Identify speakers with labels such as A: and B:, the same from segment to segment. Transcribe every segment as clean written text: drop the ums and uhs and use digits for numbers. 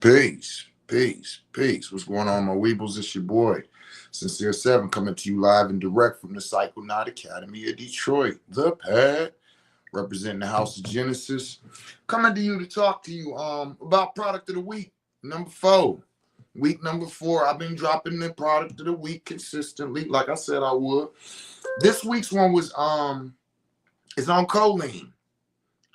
A: Peace, peace, peace. What's going on, my weebles? It's your boy, Sincere Seven, coming to you live and direct from the Psychonaut Academy of Detroit, the Pad, representing the House of Genesis. Coming to you to talk to you about product of the week, number 4. Week number 4, I've been dropping the product of the week consistently, like I said I would. This week's one was it's on choline.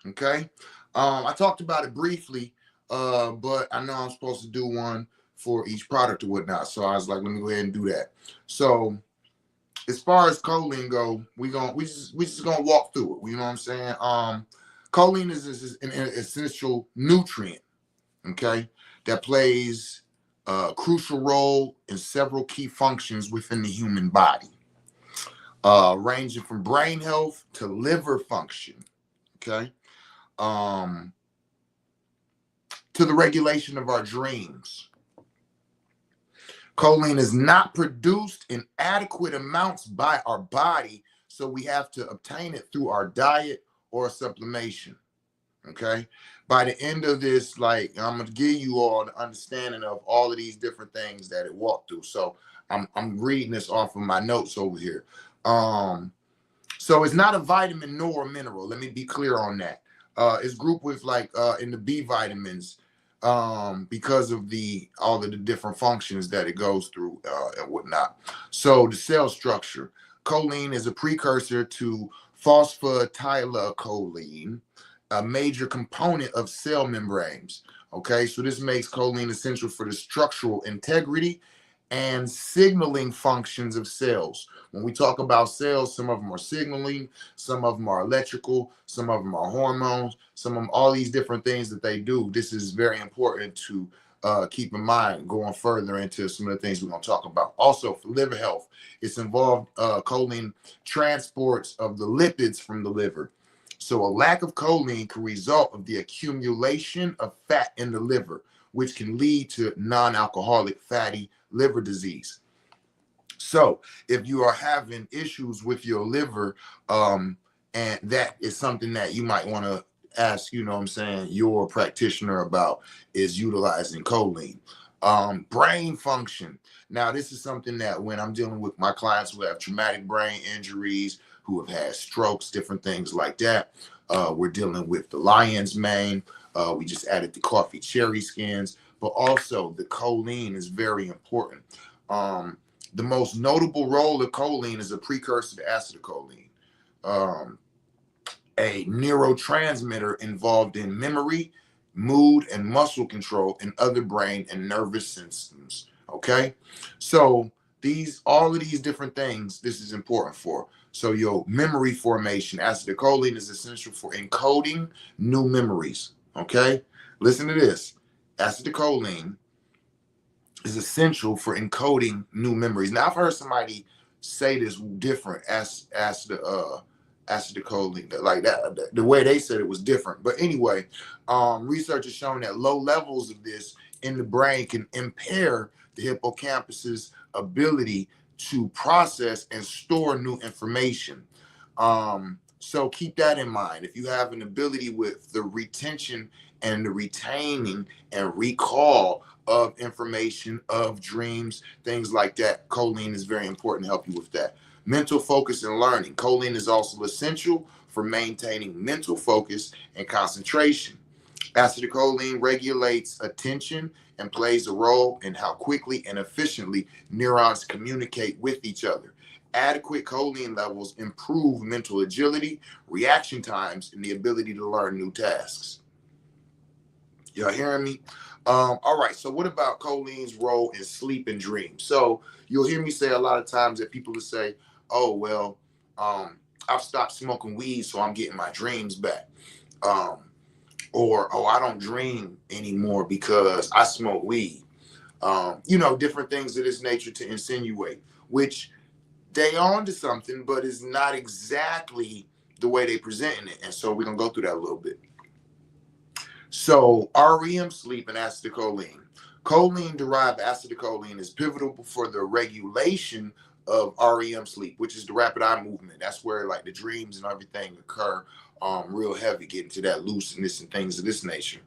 A: Okay. I talked about it briefly, but I know I'm supposed to do one for each product or whatnot. So I was like, let me go ahead and do that. So as far as choline go, we just gonna walk through it. You know what I'm saying? Choline is an essential nutrient, okay, that plays a crucial role in several key functions within the human body, ranging from brain health to liver function. Okay. Um, to the regulation of our dreams. Choline is not produced in adequate amounts by our body, so we have to obtain it through our diet or supplementation. Okay. By the end of this, like I'm gonna give you all the understanding of all of these different things that it walked through. So I'm reading this off of my notes over here. So it's not a vitamin nor a mineral. Let me be clear on that. It's grouped with like in the B vitamins because of the all of the different functions that it goes through and whatnot. So the cell structure. Choline is a precursor to phosphatidylcholine, a major component of cell membranes. Okay, so this makes choline essential for the structural integrity and signaling functions of cells. When we talk about cells, some of them are signaling, some of them are electrical, some of them are hormones, some of them, all these different things that they do. This is very important to keep in mind going further into some of the things we're going to talk about. Also, for liver health, it's involved choline transports of the lipids from the liver. So a lack of choline can result of the accumulation of fat in the liver, which can lead to non-alcoholic fatty liver disease. So if you are having issues with your liver, and that is something that you might want to ask, you know what I'm saying, your practitioner about, is utilizing choline. Brain function. Now, this is something that when I'm dealing with my clients who have traumatic brain injuries, who have had strokes, different things like that, we're dealing with the lion's mane. We just added the coffee cherry skins, but also the choline is very important. The most notable role of choline is a precursor to acetylcholine, um, a neurotransmitter involved in memory, mood, and muscle control, and other brain and nervous systems. Okay, so these all of these different things this is important for. So your memory formation, acetylcholine is essential for encoding new memories. Okay, listen to this. Acetylcholine is essential for encoding new memories. Now I've heard somebody say this different as the choline, like that. The way they said it was different. But anyway, research has shown that low levels of this in the brain can impair the hippocampus's ability to process and store new information. So keep that in mind. If you have an ability with the retention and the retaining and recall of information, of dreams, things like that, choline is very important to help you with that. Mental focus and learning. Choline is also essential for maintaining mental focus and concentration. Acetylcholine regulates attention and plays a role in how quickly and efficiently neurons communicate with each other. Adequate choline levels improve mental agility, reaction times, and the ability to learn new tasks. Y'all hearing me? All right. So, what about choline's role in sleep and dreams? So, you'll hear me say a lot of times that people will say, "Oh, well, I've stopped smoking weed, so I'm getting my dreams back," um, or "Oh, I don't dream anymore because I smoke weed." Different things of this nature to insinuate, which they on to something, but it's not exactly the way they presenting it. And so we're gonna go through that a little bit. So REM sleep and acetylcholine. Choline derived acetylcholine is pivotal for the regulation of REM sleep, which is the rapid eye movement. That's where like the dreams and everything occur real heavy, getting to that looseness and things of this nature.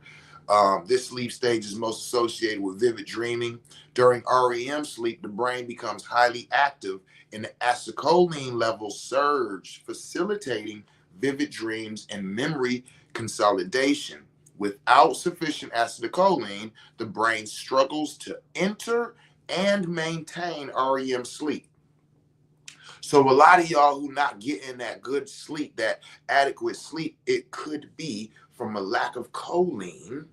A: This sleep stage is most associated with vivid dreaming. During REM sleep, the brain becomes highly active and the acetylcholine levels surge, facilitating vivid dreams and memory consolidation. Without sufficient acetylcholine, the brain struggles to enter and maintain REM sleep. So a lot of y'all who not getting that good sleep, that adequate sleep, it could be from a lack of choline.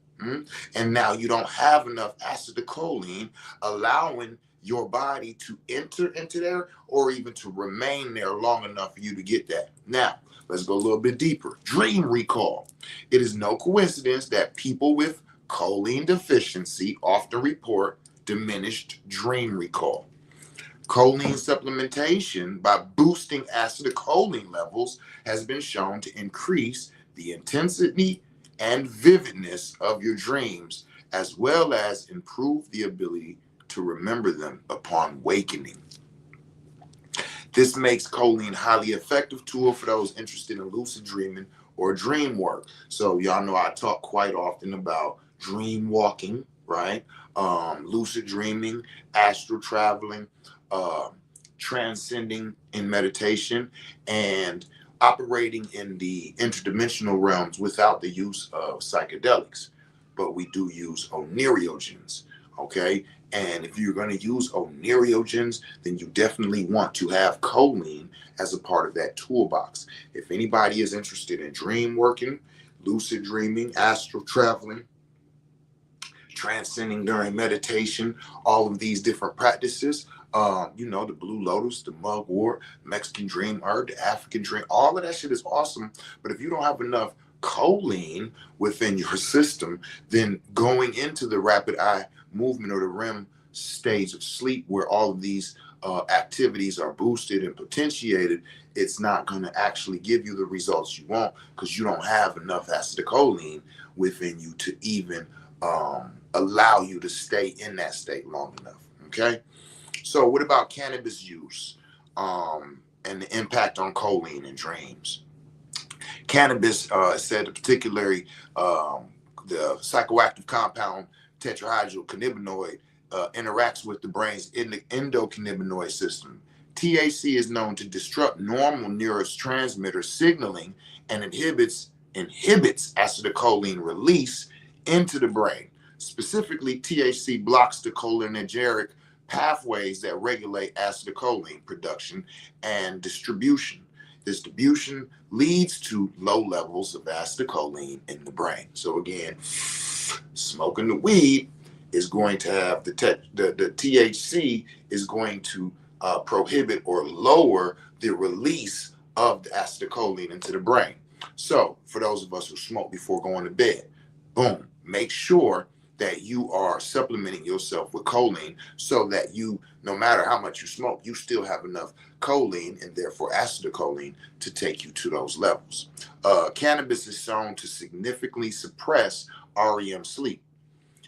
A: And now you don't have enough acetylcholine allowing your body to enter into there or even to remain there long enough for you to get that. Now, let's go a little bit deeper. Dream recall. It is no coincidence that people with choline deficiency often report diminished dream recall. Choline supplementation by boosting acetylcholine levels has been shown to increase the intensity and vividness of your dreams, as well as improve the ability to remember them upon wakening. This makes choline a highly effective tool for those interested in lucid dreaming or dream work. So y'all know I talk quite often about dream walking, right? Lucid dreaming, astral traveling, uh, transcending in meditation, and operating in the interdimensional realms without the use of psychedelics. But we do use onerogens, okay? And if you're going to use onerogens, then you definitely want to have choline as a part of that toolbox. If anybody is interested in dream working, lucid dreaming, astral traveling, transcending during meditation, all of these different practices, the blue lotus, the mugwort, Mexican dream herb, the African dream, all of that shit is awesome. But if you don't have enough choline within your system, then going into the rapid eye movement or the REM stage of sleep where all of these activities are boosted and potentiated, it's not going to actually give you the results you want because you don't have enough acetylcholine within you to even allow you to stay in that state long enough. Okay. So what about cannabis use and the impact on choline and dreams? Cannabis is said to particularly the psychoactive compound tetrahydrocannabinoid interacts with the brain's endocannabinoid system. THC is known to disrupt normal neurotransmitter signaling and inhibits acetylcholine release into the brain. Specifically, THC blocks the cholinergic pathways that regulate acetylcholine production and distribution. Distribution leads to low levels of acetylcholine in the brain. So again, smoking the weed is going to have the THC is going to prohibit or lower the release of the acetylcholine into the brain. So for those of us who smoke before going to bed, boom, make sure that you are supplementing yourself with choline so that you, no matter how much you smoke, you still have enough choline and therefore acetylcholine to take you to those levels. Cannabis is shown to significantly suppress REM sleep.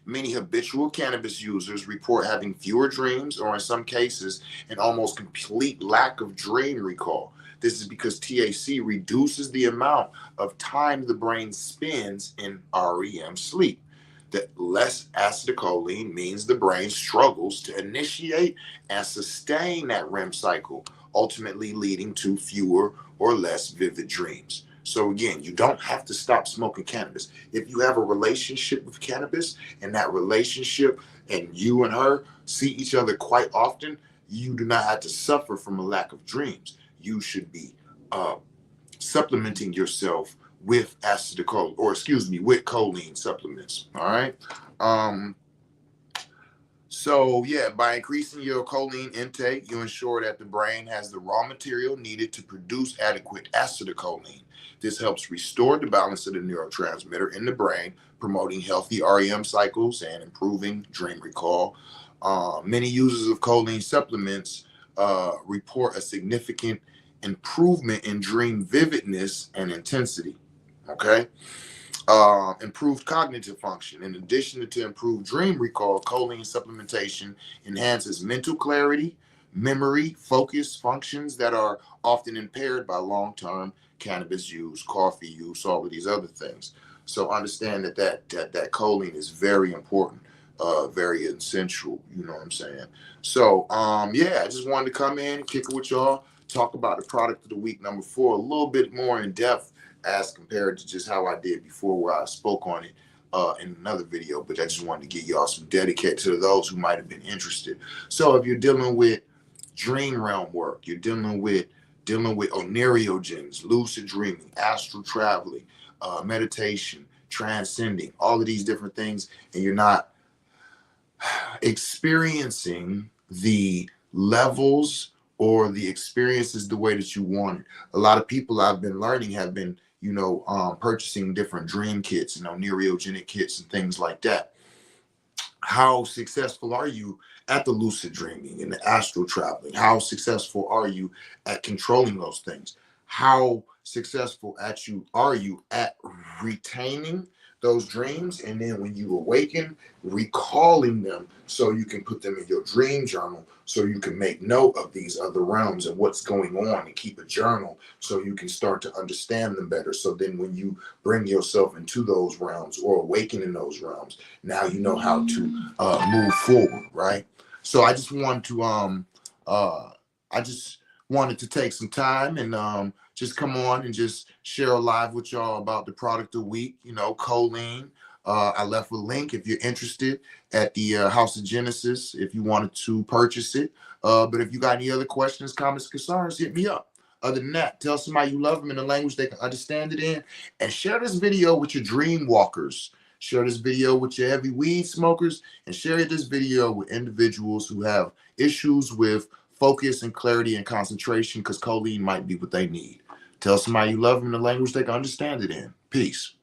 A: Many habitual cannabis users report having fewer dreams or in some cases an almost complete lack of dream recall. This is because THC reduces the amount of time the brain spends in REM sleep. That less acetylcholine means the brain struggles to initiate and sustain that REM cycle, ultimately leading to fewer or less vivid dreams. So again, you don't have to stop smoking cannabis. If you have a relationship with cannabis and that relationship and you and her see each other quite often, you do not have to suffer from a lack of dreams. You should be supplementing yourself with acetylcholine, or excuse me, with choline supplements. All right. So yeah, by increasing your choline intake, you ensure that the brain has the raw material needed to produce adequate acetylcholine. This helps restore the balance of the neurotransmitter in the brain, promoting healthy REM cycles and improving dream recall. Many users of choline supplements report a significant improvement in dream vividness and intensity. Okay. Improved cognitive function. In addition to improved dream recall, choline supplementation enhances mental clarity, memory, focus functions that are often impaired by long-term cannabis use, coffee use, all of these other things. So understand that choline is very important, very essential. You know what I'm saying? So yeah, I just wanted to come in, kick it with y'all, talk about the product of the week number 4 a little bit more in depth as compared to just how I did before, where I spoke on it in another video. But I just wanted to get y'all some dedicated to those who might have been interested. So if you're dealing with dream realm work, you're dealing with oneiriogens, lucid dreaming, astral traveling, meditation, transcending, all of these different things, and you're not experiencing the levels or the experiences the way that you want it. A lot of people I've been learning have been, purchasing different dream kits, neurogenic kits and things like that. How successful are you at the lucid dreaming and the astral traveling? How successful are you at controlling those things? How successful are you at retaining those dreams, and then when you awaken, recalling them so you can put them in your dream journal, so you can make note of these other realms and what's going on, and keep a journal so you can start to understand them better. So then when you bring yourself into those realms or awaken in those realms, now you know how to move forward, right? So uh I just wanted to take some time and just come on and just share a live with y'all about the product of the week, choline. I left a link if you're interested at the House of Genesis if you wanted to purchase it. But if you got any other questions, comments, concerns, hit me up. Other than that, tell somebody you love them in a language they can understand it in, and share this video with your dream walkers. Share this video with your heavy weed smokers, and share this video with individuals who have issues with focus and clarity and concentration, because choline might be what they need. Tell somebody you love them in a language they can understand it in. Peace.